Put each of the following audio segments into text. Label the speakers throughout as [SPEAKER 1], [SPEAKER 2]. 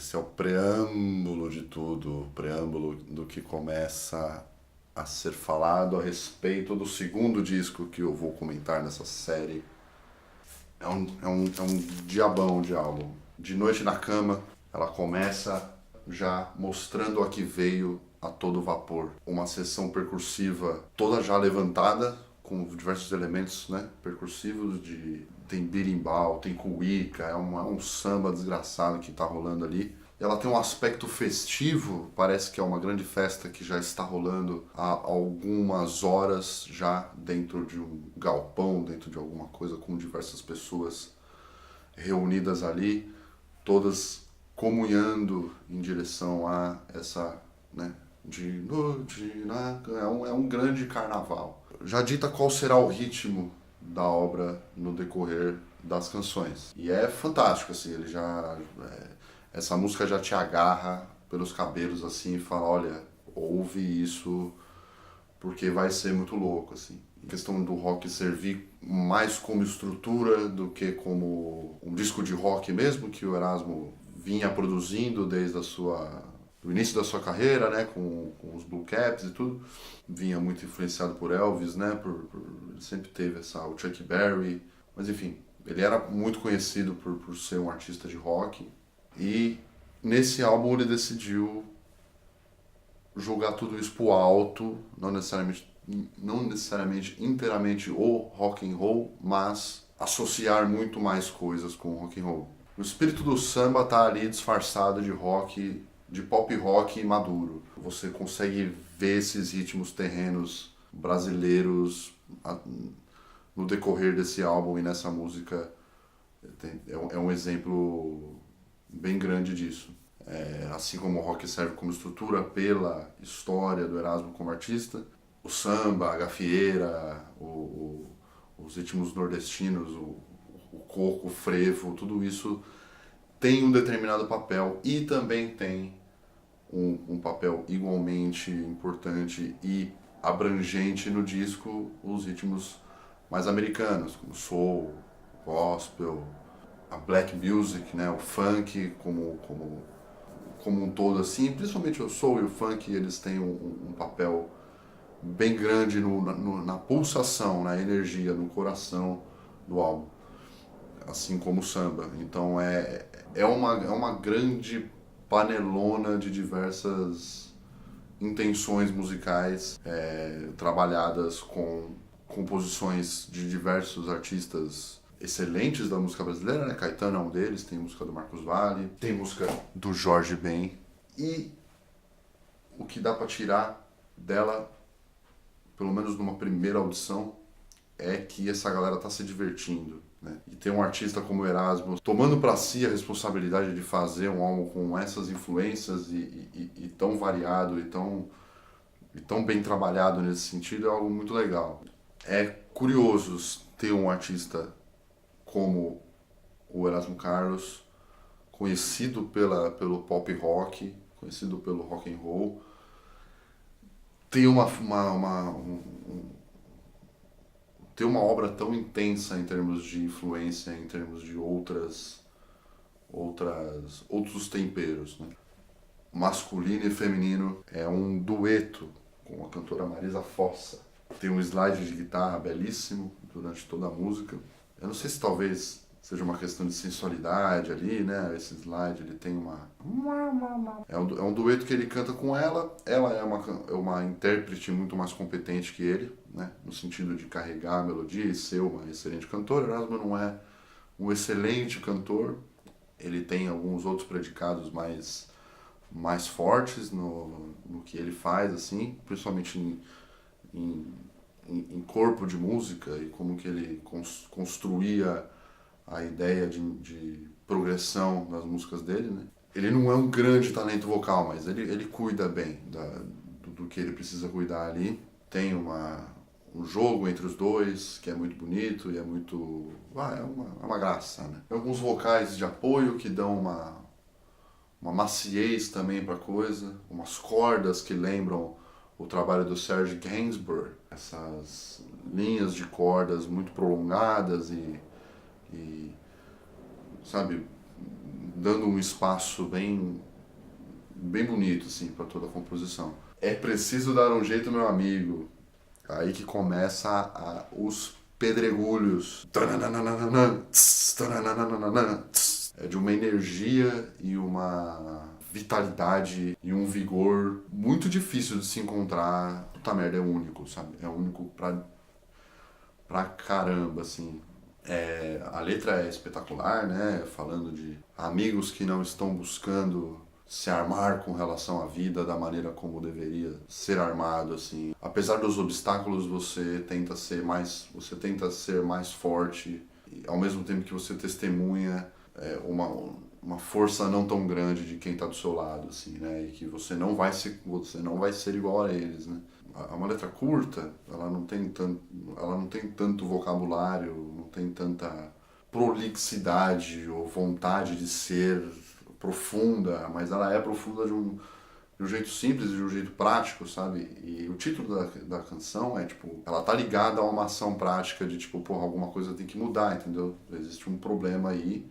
[SPEAKER 1] Esse é o preâmbulo de tudo, o preâmbulo do que começa a ser falado a respeito do segundo disco que eu vou comentar nessa série. É um diabão de álbum. De Noite na Cama, ela começa já mostrando a que veio a todo vapor. Uma seção percursiva toda já levantada, com diversos elementos, né, percursivos. Tem berimbau, tem cuíca, é um samba desgraçado que tá rolando ali. Ela tem um aspecto festivo, parece que é uma grande festa que já está rolando há algumas horas já dentro de um galpão, dentro de alguma coisa com diversas pessoas reunidas ali, todas comunhando em direção a essa, né, de noite na... é um grande carnaval. Já dita qual será o ritmo da obra no decorrer das canções. E é fantástico, assim, ele já... essa música já te agarra pelos cabelos, assim, e fala, olha, ouve isso porque vai ser muito louco, assim. A questão do rock servir mais como estrutura do que como um disco de rock mesmo, que o Erasmo vinha produzindo desde do início da sua carreira, né, com os Blue Caps e tudo. Vinha muito influenciado por Elvis, né, ele sempre teve o Chuck Berry, mas enfim, ele era muito conhecido por ser um artista de rock. E nesse álbum ele decidiu jogar tudo isso pro alto, não necessariamente inteiramente o rock and roll, mas associar muito mais coisas com o rock and roll. O espírito do samba tá ali disfarçado de rock, de pop rock maduro. Você consegue ver esses ritmos terrenos brasileiros no decorrer desse álbum e nessa música. É um exemplo bem grande disso. Assim como o rock serve como estrutura pela história do Erasmo como artista, o samba, a gafieira, os ritmos nordestinos, o coco, o frevo, tudo isso tem um determinado papel e também tem um papel igualmente importante e abrangente no disco, os ritmos mais americanos, como soul, gospel, a black music, né, o funk como um todo, assim, principalmente o soul e o funk, eles têm um papel bem grande na pulsação, na energia, no coração do álbum, assim como o samba. Então é uma grande panelona de diversas intenções musicais trabalhadas com composições de diversos artistas excelentes da música brasileira, né? Caetano é um deles, tem música do Marcos Valle, tem música do Jorge Ben. E o que dá para tirar dela, pelo menos numa primeira audição, é que essa galera tá se divertindo, né? E tem um artista como o Erasmo tomando para si a responsabilidade de fazer um álbum com essas influências e tão variado e tão bem trabalhado nesse sentido, é algo muito legal. É curioso ter um artista como o Erasmo Carlos, conhecido pelo pop rock, conhecido pelo rock and roll, tem tem uma obra tão intensa em termos de influência, em termos de outros temperos, né? Masculino e feminino, é um dueto com a cantora Marisa Fossa. Tem um slide de guitarra belíssimo durante toda a música. Eu não sei se talvez seja uma questão de sensualidade ali, né? Esse slide, ele tem uma... É um dueto que ele canta com ela. Ela é uma intérprete muito mais competente que ele, né? No sentido de carregar a melodia e ser uma excelente cantora. Erasmo não é um excelente cantor. Ele tem alguns outros predicados mais fortes no que ele faz, assim, principalmente em corpo de música e como que ele construía a ideia de progressão das músicas dele, né? Ele não é um grande talento vocal, mas ele cuida bem do que ele precisa cuidar ali. Tem um jogo entre os dois que é muito bonito e é muito... é uma graça, né? Tem alguns vocais de apoio que dão uma maciez também para a coisa, umas cordas que lembram o trabalho do Serge Gainsbourg, essas linhas de cordas muito prolongadas e sabe, dando um espaço bem bonito assim para toda a composição. É preciso dar um jeito, meu amigo. Aí que começa os pedregulhos. É de uma energia e uma vitalidade e um vigor muito difícil de se encontrar. Puta merda, é único, sabe? É único pra caramba, assim. A letra é espetacular, né? Falando de amigos que não estão buscando se armar com relação à vida da maneira como deveria ser armado, assim. Apesar dos obstáculos, você tenta ser mais forte, e ao mesmo tempo que você testemunha uma força não tão grande de quem está do seu lado, assim, né? E que você não vai ser igual a eles, né? É uma letra curta, ela não tem tanto vocabulário, não tem tanta prolixidade ou vontade de ser profunda, mas ela é profunda de um jeito simples, de um jeito prático, sabe? E o título da canção é, tipo, ela tá ligada a uma ação prática de, tipo, porra, alguma coisa tem que mudar, entendeu? Existe um problema aí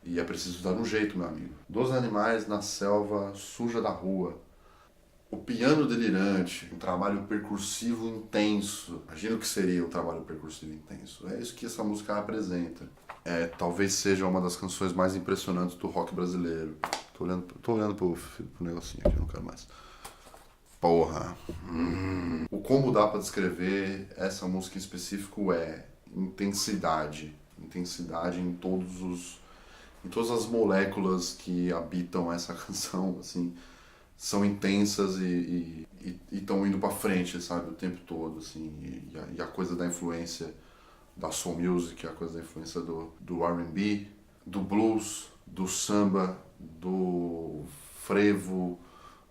[SPEAKER 1] e é preciso dar um jeito, meu amigo. Dos animais na selva suja da rua. O piano delirante, um trabalho percursivo intenso. Imagina o que seria um trabalho percursivo intenso. É isso que essa música apresenta. Talvez seja uma das canções mais impressionantes do rock brasileiro. Tô olhando pro negocinho aqui, não quero mais. Porra. O como dá pra descrever essa música em específico é intensidade. Intensidade em todas as moléculas que habitam essa canção, assim, são intensas e estão indo pra frente, sabe, o tempo todo, assim, e a coisa da influência da soul music, a coisa da influência do R&B, do blues, do samba, do frevo,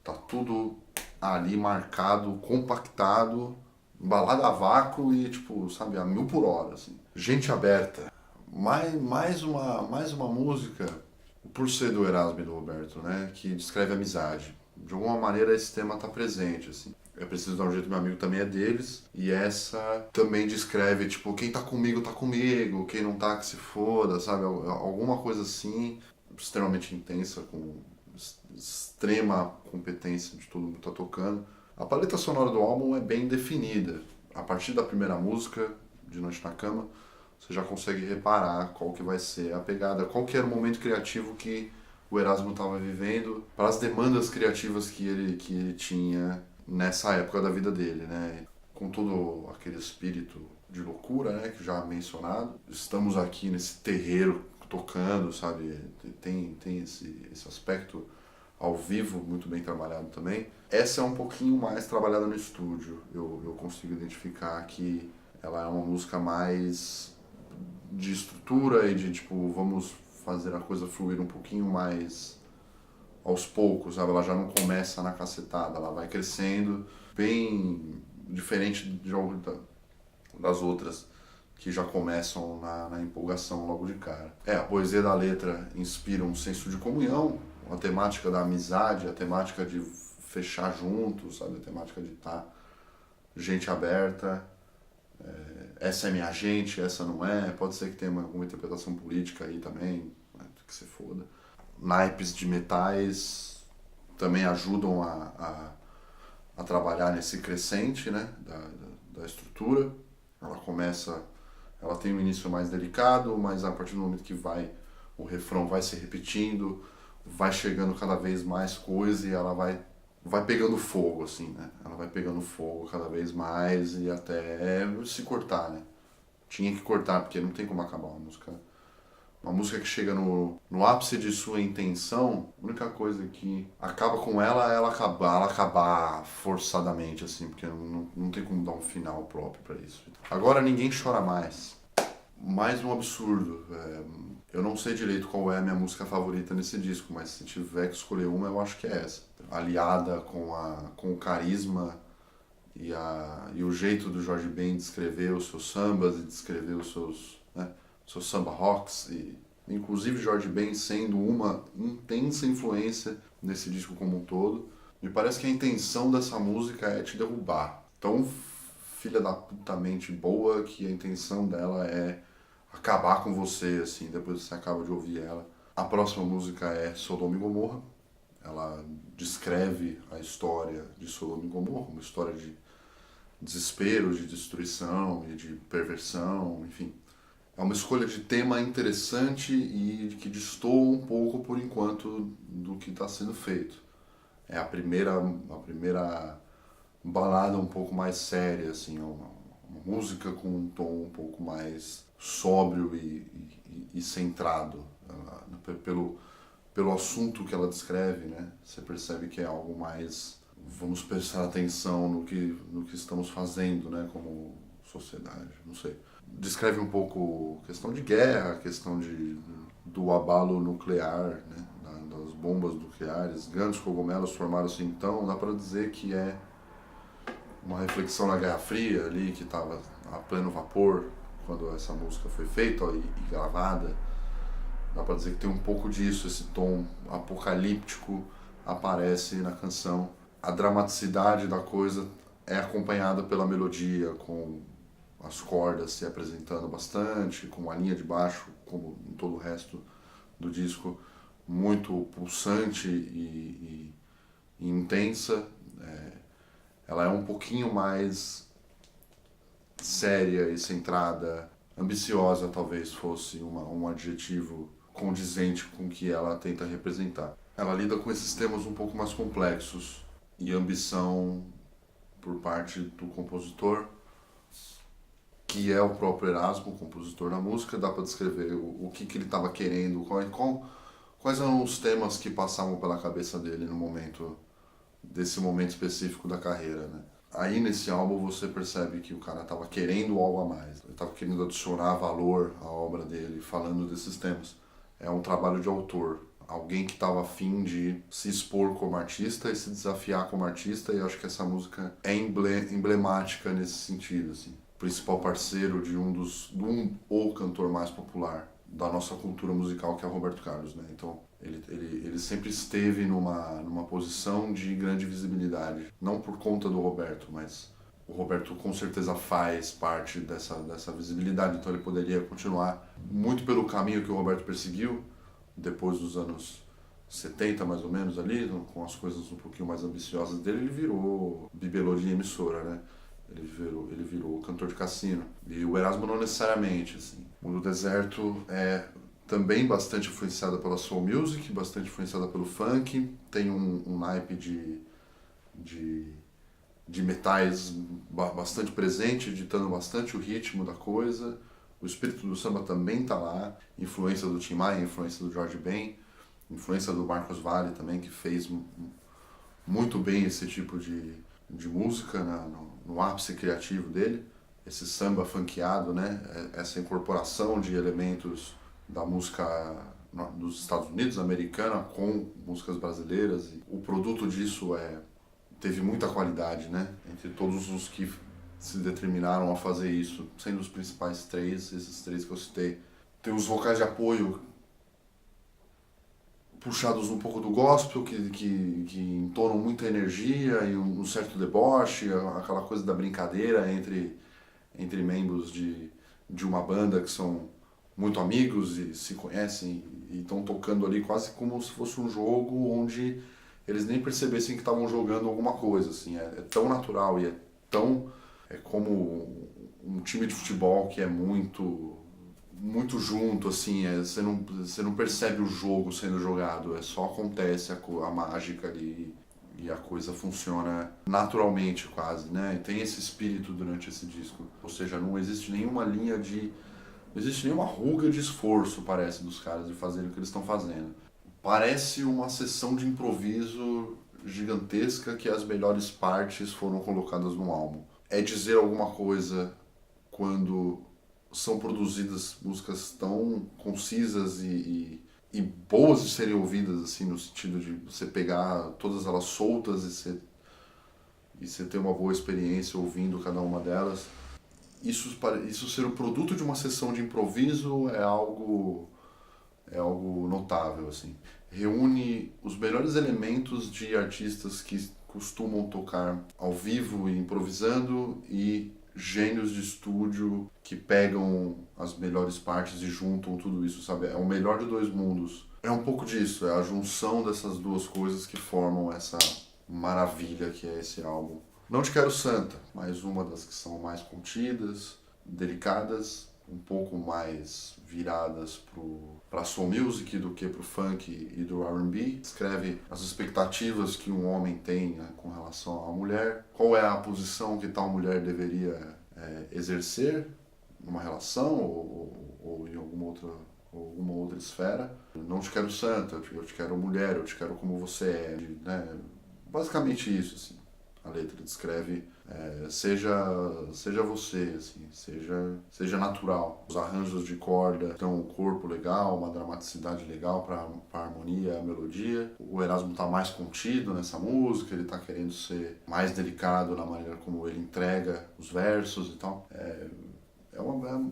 [SPEAKER 1] tá tudo ali marcado, compactado, balada a vácuo e, tipo, sabe, a 1000 por hora, assim. Gente Aberta, mais uma música, por ser do Erasmo e do Roberto, né, que descreve amizade. De alguma maneira esse tema tá presente, assim. É preciso dar um jeito, meu amigo também é deles. E essa também descreve, tipo, quem tá comigo, quem não tá que se foda, sabe? Alguma coisa assim, extremamente intensa, com extrema competência de todo mundo que tá tocando. A paleta sonora do álbum é bem definida. A partir da primeira música, De Noite na Cama, você já consegue reparar qual que vai ser a pegada, qual que era o momento criativo que o Erasmo estava vivendo, para as demandas criativas que ele tinha nessa época da vida dele, né? Com todo aquele espírito de loucura, né, que já mencionado. Estamos aqui nesse terreiro tocando, sabe? Tem esse aspecto ao vivo muito bem trabalhado também. Essa é um pouquinho mais trabalhada no estúdio. Eu consigo identificar que ela é uma música mais de estrutura e de, tipo, vamos fazer a coisa fluir um pouquinho mais aos poucos, sabe? Ela já não começa na cacetada, ela vai crescendo, bem diferente das outras que já começam na empolgação logo de cara. A poesia da letra inspira um senso de comunhão, a temática da amizade, a temática de fechar juntos, sabe? A temática de estar gente aberta, essa é minha gente, essa não é, pode ser que tenha alguma interpretação política aí também, né? Que se foda. Naipes de metais também ajudam a trabalhar nesse crescente, né, da estrutura. Ela tem um início mais delicado, mas a partir do momento que o refrão vai se repetindo, vai chegando cada vez mais coisa e ela vai pegando fogo, assim, né? Ela vai pegando fogo cada vez mais e até se cortar, né? Tinha que cortar, porque não tem como acabar uma música. Uma música que chega no ápice de sua intenção, a única coisa que acaba com ela acabar forçadamente, assim, porque não tem como dar um final próprio pra isso. Agora Ninguém Chora Mais. Mais um absurdo. Eu não sei direito qual é a minha música favorita nesse disco, mas se tiver que escolher uma, eu acho que é essa. Aliada com o carisma e o jeito do Jorge Ben de escrever os seus sambas e de escrever os seus samba rocks, e inclusive Jorge Ben sendo uma intensa influência nesse disco como um todo. Me parece que a intenção dessa música é te derrubar. Tão filha da puta mente boa que a intenção dela é acabar com você, assim, depois que você acaba de ouvir ela. A próxima música é Sodoma e Gomorra. Ela descreve a história de Sodoma e Gomorra, uma história de desespero, de destruição e de perversão, enfim. É uma escolha de tema interessante e que destoa um pouco, por enquanto, do que está sendo feito. É a primeira balada um pouco mais séria, assim, uma música com um tom um pouco mais sóbrio e centrado pelo assunto que ela descreve, né? Você percebe que é algo mais, vamos prestar atenção no que estamos fazendo, né? Como sociedade, não sei. Descreve um pouco questão de guerra, questão do abalo nuclear, né? Das bombas nucleares, grandes cogumelos formaram-se então, dá para dizer que é uma reflexão na Guerra Fria ali, que estava a pleno vapor quando essa música foi feita e gravada. Dá para dizer que tem um pouco disso, esse tom apocalíptico aparece na canção. A dramaticidade da coisa é acompanhada pela melodia, com as cordas se apresentando bastante, com a linha de baixo, como em todo o resto do disco, muito pulsante e intensa. Ela é um pouquinho mais séria e centrada, ambiciosa talvez fosse um adjetivo condizente com o que ela tenta representar. Ela lida com esses temas um pouco mais complexos e ambição por parte do compositor, que é o próprio Erasmo, o compositor da música. Dá para descrever o que ele estava querendo, quais eram os temas que passavam pela cabeça dele no momento desse momento específico da carreira, né? Aí nesse álbum você percebe que o cara estava querendo algo a mais, ele estava querendo adicionar valor à obra dele, falando desses temas. É um trabalho de autor, alguém que estava afim de se expor como artista e se desafiar como artista, e eu acho que essa música é emblemática nesse sentido, assim. O principal parceiro de ou cantor mais popular da nossa cultura musical, que é o Roberto Carlos, né? Então ele sempre esteve numa posição de grande visibilidade, não por conta do Roberto, mas o Roberto com certeza faz parte dessa visibilidade, então ele poderia continuar muito pelo caminho que o Roberto perseguiu, depois dos anos 70 mais ou menos ali, com as coisas um pouquinho mais ambiciosas dele, ele virou bibelô de emissora, né? Ele virou cantor de cassino. E o Erasmo não necessariamente, assim. O Mundo Deserto é também bastante influenciada pela soul music, bastante influenciada pelo funk, tem um naipe de metais bastante presente, ditando bastante o ritmo da coisa. O espírito do samba também está lá, influência do Tim Maia, influência do Jorge Ben, influência do Marcos Valle também, que fez muito bem esse tipo de música no ápice criativo dele, esse samba funkeado, né? Essa incorporação de elementos da música dos Estados Unidos, americana, com músicas brasileiras. E o produto disso teve muita qualidade, né? Entre todos os que se determinaram a fazer isso, sendo os principais esses três que eu citei. Tem os vocais de apoio puxados um pouco do gospel, que entonam muita energia e um certo deboche, aquela coisa da brincadeira entre membros de uma banda que são muito amigos e se conhecem e estão tocando ali quase como se fosse um jogo onde eles nem percebessem que estavam jogando alguma coisa, assim. É tão natural e é como um time de futebol que é muito junto, assim, você não percebe o jogo sendo jogado, só acontece a mágica ali e a coisa funciona naturalmente quase, né? E tem esse espírito durante esse disco, ou seja, não existe nenhuma não existe nenhuma ruga de esforço, parece, dos caras de fazerem o que eles estão fazendo. Parece uma sessão de improviso gigantesca que as melhores partes foram colocadas no álbum. É dizer alguma coisa quando são produzidas músicas tão concisas e boas de serem ouvidas, assim, no sentido de você pegar todas elas soltas e você ter uma boa experiência ouvindo cada uma delas. Isso ser o produto de uma sessão de improviso é algo notável, assim. Reúne os melhores elementos de artistas que costumam tocar ao vivo e improvisando e gênios de estúdio que pegam as melhores partes e juntam tudo isso, sabe? É o melhor de dois mundos. É um pouco disso, é a junção dessas duas coisas que formam essa maravilha que é esse álbum. Não Te Quero Santa, mas uma das que são mais contidas, delicadas, um pouco mais viradas para soul music do que para o funk e do R&B. Descreve as expectativas que um homem tem, né, com relação à mulher, qual é a posição que tal mulher deveria exercer numa relação ou em alguma outra esfera. Não te quero santa, eu te quero mulher, eu te quero como você é. Né? Basicamente isso, assim. A letra descreve seja você, assim, seja natural. Os arranjos de corda dão um corpo legal, uma dramaticidade legal para a harmonia, a melodia. O Erasmo está mais contido nessa música, ele está querendo ser mais delicado na maneira como ele entrega os versos e tal. É uma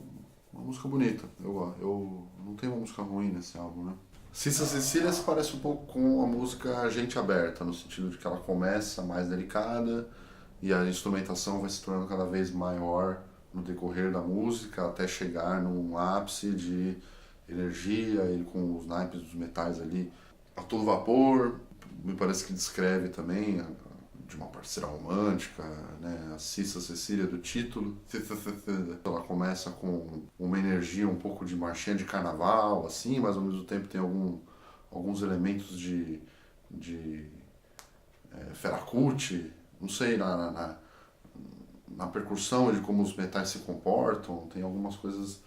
[SPEAKER 1] música bonita. Eu não tenho uma música ruim nesse álbum, né? Cissa Cecília se parece um pouco com a música Gente Aberta, no sentido de que ela começa mais delicada e a instrumentação vai se tornando cada vez maior no decorrer da música até chegar num ápice de energia e com os naipes dos metais ali a todo vapor. Me parece que descreve também de uma parceira romântica, né? A Cissa Cecília do título. Ela começa com uma energia um pouco de marchinha de carnaval, assim, mas ao mesmo tempo tem alguns elementos de Feracuti, não sei, na percussão e de como os metais se comportam, tem algumas coisas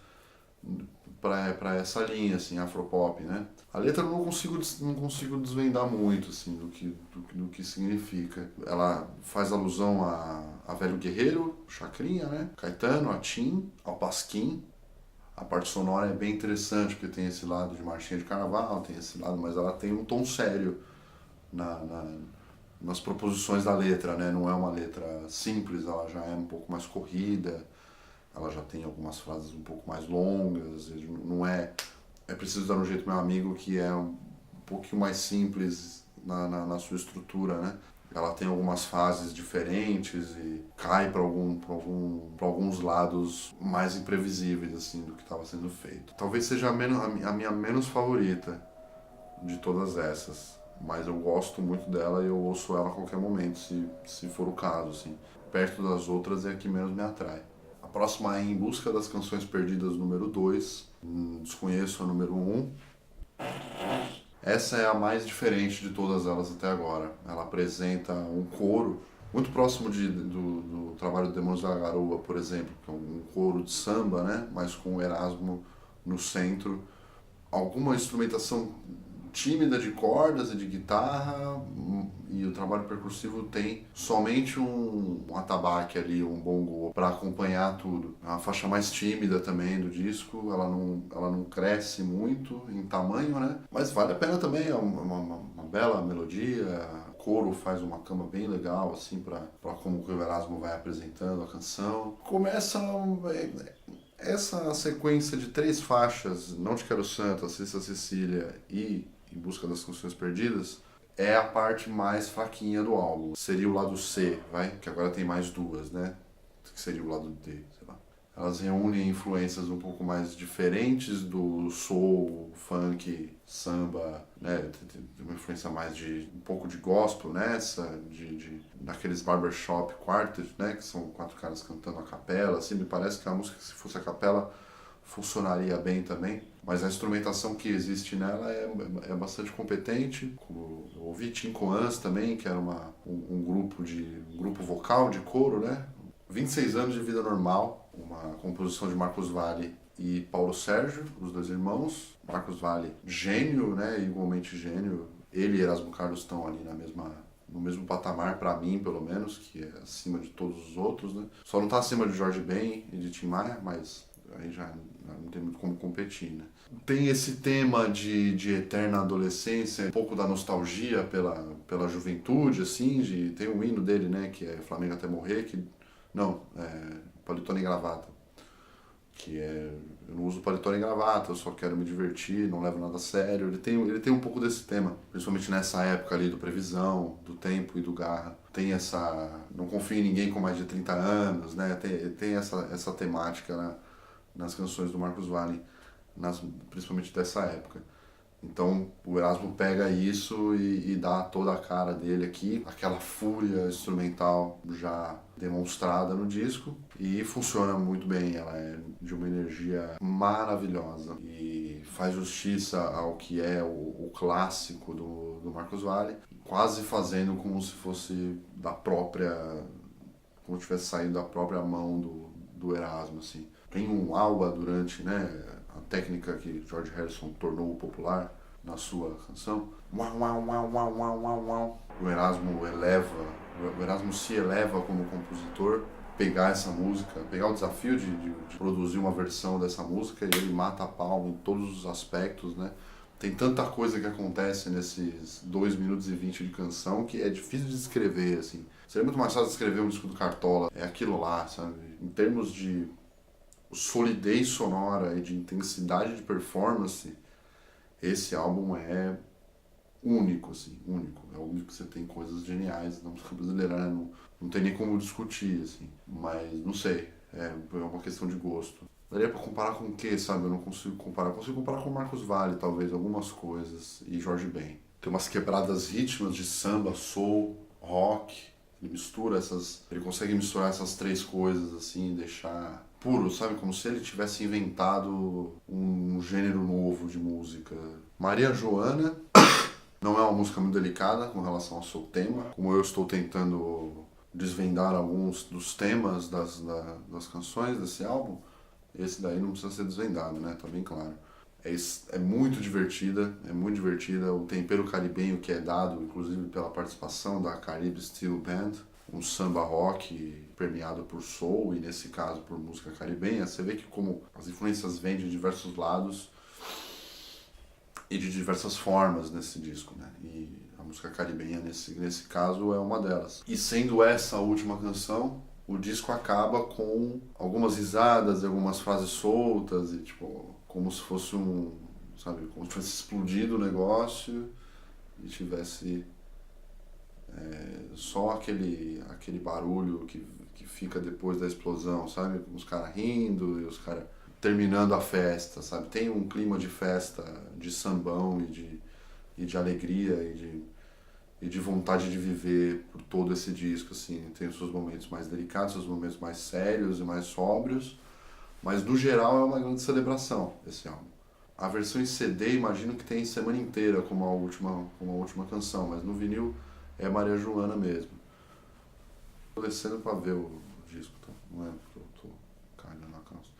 [SPEAKER 1] para essa linha, assim, afropop, né? A letra eu não consigo desvendar muito, assim, do que significa. Ela faz alusão a Velho Guerreiro, Chacrinha, né? Caetano, a Tim, ao Pasquim. A parte sonora é bem interessante, porque tem esse lado de marchinha de carnaval, tem esse lado, mas ela tem um tom sério nas proposições da letra, né? Não é uma letra simples, ela já é um pouco mais corrida, ela já tem algumas frases um pouco mais longas, não é preciso dar um jeito meu amigo, que é um pouquinho mais simples na sua estrutura, né? Ela tem algumas fases diferentes e cai para alguns lados mais imprevisíveis, assim, do que estava sendo feito. Talvez seja a minha menos favorita de todas essas, mas eu gosto muito dela e eu ouço ela a qualquer momento, se for o caso, assim. Perto das outras é a que menos me atrai. A próxima é Em Busca das Canções Perdidas, número 2. Desconheço a número 1. Essa é a mais diferente de todas elas até agora. Ela apresenta um coro muito próximo do trabalho do Demônios da Garoa, por exemplo, que é um coro de samba, né? Mas com o Erasmo no centro. Alguma instrumentação tímida de cordas e de guitarra, e o trabalho percussivo tem somente um atabaque ali, um bongo para acompanhar tudo. É uma faixa mais tímida também do disco, ela não cresce muito em tamanho, né? Mas vale a pena também, é uma bela melodia, o coro faz uma cama bem legal, assim, para como o Erasmo vai apresentando a canção. Começa essa sequência de 3 faixas, Não Te Quero Santa, Cissa Cecília e Em Busca das Canções Perdidas, é a parte mais fraquinha do álbum. Seria o lado C, que agora tem mais 2, né? Que seria o lado D, sei lá. Elas reúnem influências um pouco mais diferentes do soul, funk, samba, né? Tem uma influência mais de um pouco de gospel nessa, daqueles barbershop quartet, né? Que são 4 caras cantando a capela, assim. Me parece que a música, se fosse a capela, funcionaria bem também, mas a instrumentação que existe nela é bastante competente. Eu ouvi Tim Coans também, que era um grupo vocal de coro, né? 26 anos de vida normal, uma composição de Marcos Valle e Paulo Sérgio, os 2 irmãos. Marcos Valle, gênio, né? Igualmente gênio. Ele e Erasmo Carlos estão ali no mesmo patamar, para mim, pelo menos, que é acima de todos os outros, né? Só não está acima de Jorge Ben e de Tim Maia, mas aí já não tem muito como competir, né? Tem esse tema de eterna adolescência, um pouco da nostalgia pela juventude, assim, tem um hino dele, né, que é Flamengo até morrer, paletó nem gravata, que é, eu não uso paletó nem gravata, eu só quero me divertir, não levo nada a sério. Ele tem um pouco desse tema, principalmente nessa época ali do Previsão, do Tempo e do Garra. tem essa... Não confio em ninguém com mais de 30 anos, né? Tem essa temática nas canções do Marcos Valle, principalmente dessa época. Então o Erasmo pega isso e dá toda a cara dele aqui, aquela fúria instrumental já demonstrada no disco, e funciona muito bem. Ela é de uma energia maravilhosa e faz justiça ao que é o clássico do Marcos Valle, quase fazendo como se fosse como se tivesse saído da própria mão do Erasmo, assim. Tem um alba durante, né, a técnica que George Harrison tornou popular na sua canção. Uau, uau, uau, uau, uau, uau, uau. O Erasmo se eleva como compositor, pegar essa música, pegar o desafio de produzir uma versão dessa música, e ele mata a pau em todos os aspectos, né? Tem tanta coisa que acontece nesses 2 minutos e 20 de canção que é difícil de descrever, assim. Seria muito mais fácil descrever um disco do Cartola. É aquilo lá, sabe? Em termos de solidez sonora e de intensidade de performance, esse álbum é único, assim, único. É óbvio que você tem coisas geniais na música brasileira, né? Não tem nem como discutir, assim. Mas, não sei, é uma questão de gosto. Daria pra comparar com o quê, sabe? Eu não consigo comparar. Consigo comparar com Marcos Valle, talvez, algumas coisas, e Jorge Ben. Tem umas quebradas ritmas de samba, soul, rock. Ele consegue misturar essas 3 coisas, assim, deixar puro, sabe? Como se ele tivesse inventado um gênero novo de música. Maria Joana não é uma música muito delicada com relação ao seu tema, como eu estou tentando desvendar alguns dos temas das canções desse álbum. Esse daí não precisa ser desvendado, né? Tá bem claro. É muito divertida, o tempero caribenho que é dado, inclusive pela participação da Caribe Steel Band, um samba rock permeado por soul e, nesse caso, por música caribenha. Você vê que como as influências vêm de diversos lados e de diversas formas nesse disco, né? E a música caribenha, nesse caso, é uma delas. E sendo essa a última canção, o disco acaba com algumas risadas e algumas frases soltas e, tipo, como se fosse como se tivesse explodido o negócio e tivesse só aquele barulho que fica depois da explosão, sabe? Os caras rindo e os caras terminando a festa, sabe? Tem um clima de festa, de sambão e de alegria e de vontade de viver por todo esse disco, assim. Tem os seus momentos mais delicados, seus momentos mais sérios e mais sóbrios, mas no geral é uma grande celebração esse álbum. A versão em CD, imagino que tem semana inteira como a última canção, mas no vinil é Maria Joana mesmo. Tô descendo pra ver o disco, tá? Não é porque eu tô cagando na calça.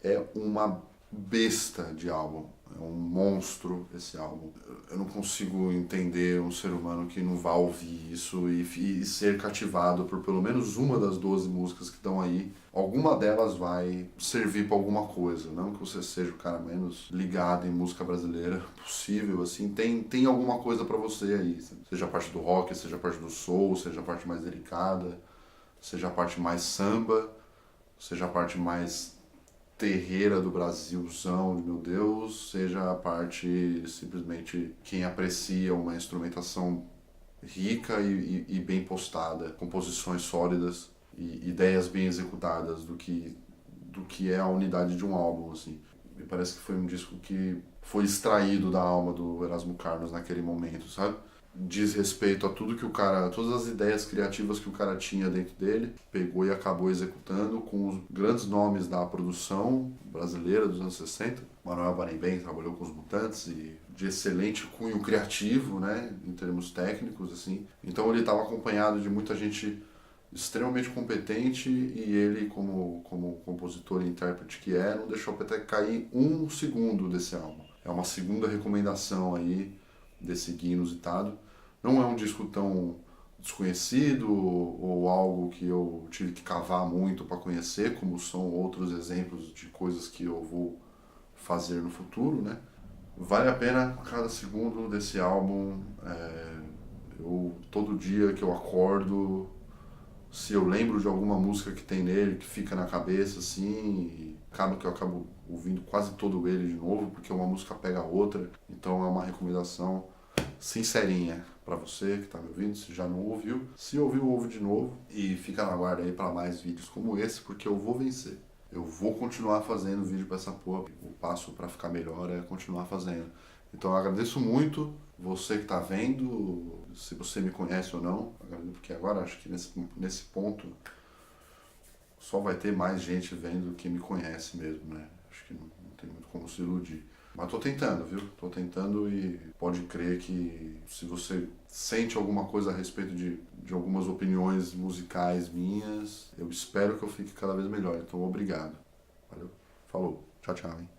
[SPEAKER 1] É uma besta de álbum, é um monstro esse álbum. Eu não consigo entender um ser humano que não vá ouvir isso e ser cativado por pelo menos uma das 12 músicas que estão aí. Alguma delas vai servir pra alguma coisa, não que você seja o cara menos ligado em música brasileira possível, assim, tem alguma coisa pra você aí, seja a parte do rock, seja a parte do soul, seja a parte mais delicada, seja a parte mais samba, seja a parte mais terreira do Brasilzão, meu Deus, seja a parte simplesmente quem aprecia uma instrumentação rica e bem postada, composições sólidas e ideias bem executadas do que é a unidade de um álbum, assim. Me parece que foi um disco que foi extraído da alma do Erasmo Carlos naquele momento, sabe? Diz respeito a tudo que o cara, todas as ideias criativas que o cara tinha dentro dele, pegou e acabou executando com os grandes nomes da produção brasileira dos anos 60. Manuel Barenboim trabalhou com os Mutantes e de excelente cunho criativo, né, em termos técnicos, assim. Então ele estava acompanhado de muita gente extremamente competente e ele, como compositor e intérprete que é, não deixou até cair um segundo desse álbum. É uma segunda recomendação aí desse guia inusitado. Não é um disco tão desconhecido ou algo que eu tive que cavar muito para conhecer, como são outros exemplos de coisas que eu vou fazer no futuro, né? Vale a pena cada segundo desse álbum. Todo dia que eu acordo, se eu lembro de alguma música que tem nele, que fica na cabeça, assim, e acaba que eu acabo ouvindo quase todo ele de novo, porque uma música pega a outra. Então é uma recomendação sincerinha para você que está me ouvindo, se já não ouviu. Se ouviu, ouve de novo e fica na guarda aí para mais vídeos como esse, porque eu vou vencer. Eu vou continuar fazendo vídeo para essa porra. O passo para ficar melhor é continuar fazendo. Então eu agradeço muito você que está vendo, se você me conhece ou não, porque agora acho que nesse ponto só vai ter mais gente vendo que me conhece mesmo, né? Acho que não tem muito como se iludir. Mas tô tentando, viu? Tô tentando e pode crer que se você sente alguma coisa a respeito de algumas opiniões musicais minhas, eu espero que eu fique cada vez melhor. Então, obrigado. Valeu. Falou. Tchau, tchau, hein?